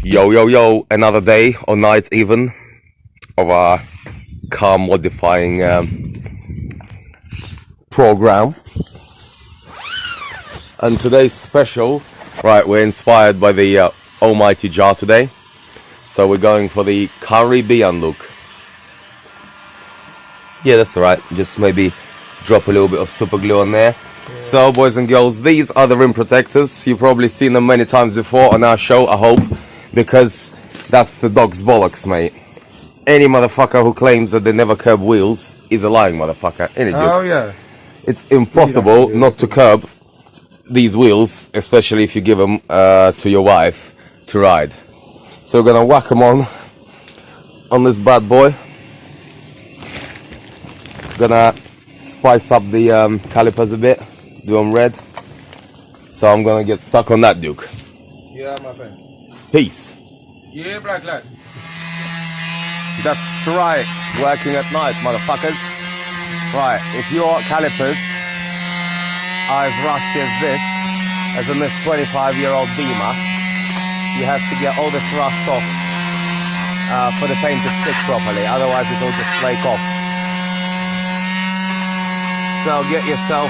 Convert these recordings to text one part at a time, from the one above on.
Yo, another day or night even of our car modifying program. And today's special, right, we're inspired by the almighty jar today. So we're going for the Caribbean look. Yeah, that's alright, just maybe drop a little bit of super glue on there. Yeah. So boys and girls, these are the rim protectors. You've probably seen them many times before on our show, I hope. Because that's the dog's bollocks, mate. Any motherfucker who claims that they never curb wheels is a lying motherfucker, ain't it? Oh yeah. It's impossible not to curb these wheels, especially if you give them to your wife to ride. So we're gonna whack them on this bad boy. Gonna spice up the calipers a bit, do them red. So I'm gonna get stuck on that, Duke. Yeah, my friend. Peace. Yeah, black lad. That's right, working at night, motherfuckers. Right, if your calipers are as rusty as this, as in this 25-year-old Beamer, you have to get all this rust off for the paint to stick properly, otherwise it will just flake off. So get yourself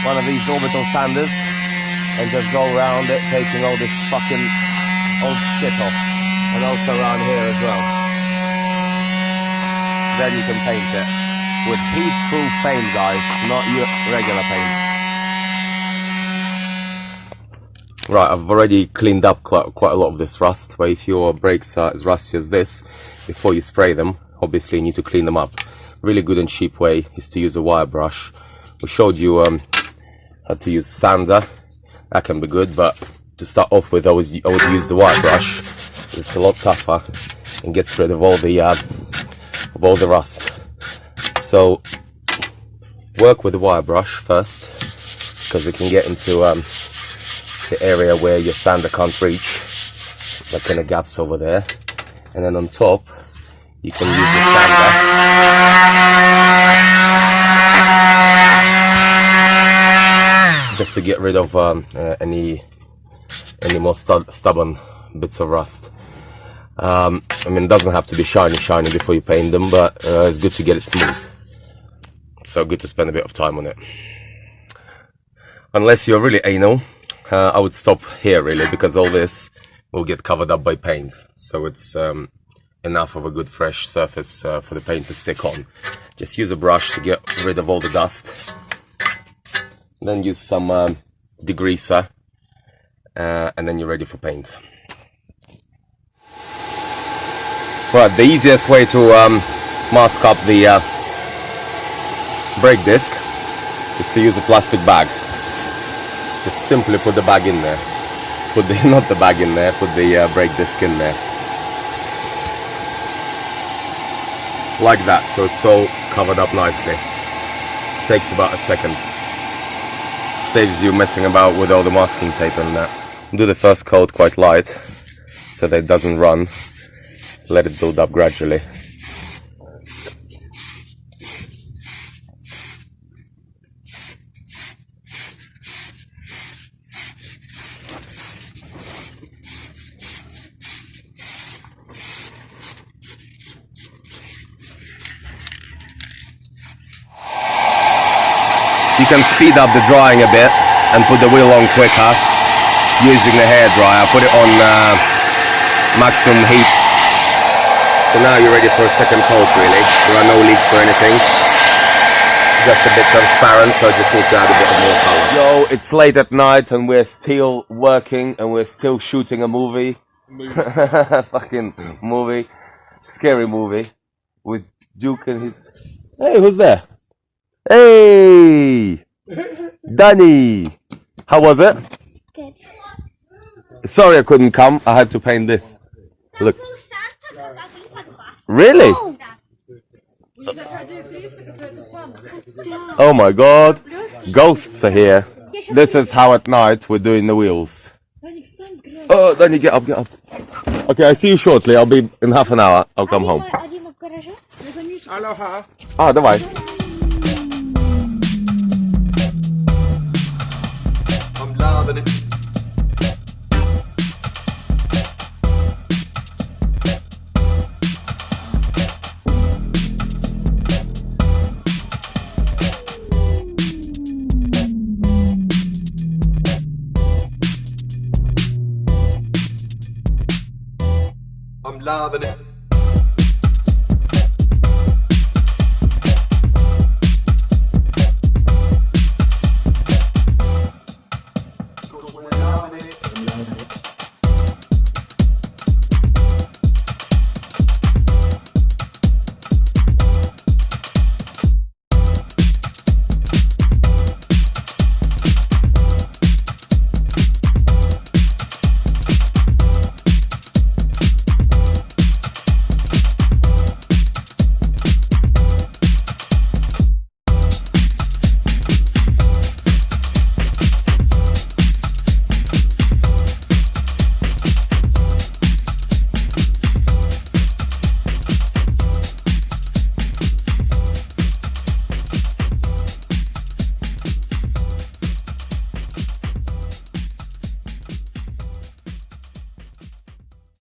one of these orbital sanders and just go around it, taking all this fucking old shit off, and also around here as well. Then you can paint it with heat-proof paint, guys, not your regular paint. Right, I've already cleaned up quite a lot of this rust, but if your brakes are as rusty as this, before you spray them, obviously you need to clean them up. Really good and cheap way is to use a wire brush. We showed you how to use sander. That can be good, but to start off with, I would use the wire brush. It's a lot tougher and gets rid of all the rust. So work with the wire brush first, because it can get into the area where your sander can't reach, like kind of gaps over there. And then on top, you can use the sander just to get rid of any more stubborn bits of rust. I mean, it doesn't have to be shiny before you paint them, but it's good to get it smooth. So good to spend a bit of time on it. Unless you're really anal, I would stop here really, because all this will get covered up by paint. So it's enough of a good fresh surface for the paint to stick on. Just use a brush to get rid of all the dust. Then use some degreaser, and then you're ready for paint. Right, the easiest way to mask up the brake disc is to use a plastic bag. Just simply put the bag in there. Put the not the bag in there, put the brake disc in there. Like that, so it's all covered up nicely. Takes about a second. Saves you messing about with all the masking tape and that. Do the first coat quite light, so that it doesn't run. Let it build up gradually. You can speed up the drying a bit and put the wheel on quicker using the hairdryer. Put it on maximum heat. So now you're ready for a second coat really. There are no leaks or anything. Just a bit transparent, so I just need to add a bit of more color. Yo, it's late at night and we're still working and we're still shooting a movie. Fucking movie. Scary movie. With Duke and his... Hey, who's there? Hey! Danny! How was it? Good. Sorry I couldn't come, I had to paint this. Look. Really? Oh my god. Ghosts are here. This is how at night we're doing the wheels. Oh, Danny, get up, get up. Okay, I see you shortly. I'll be in half an hour. I'll come home. Aloha. Ah, давай. I'm loving it. loving it.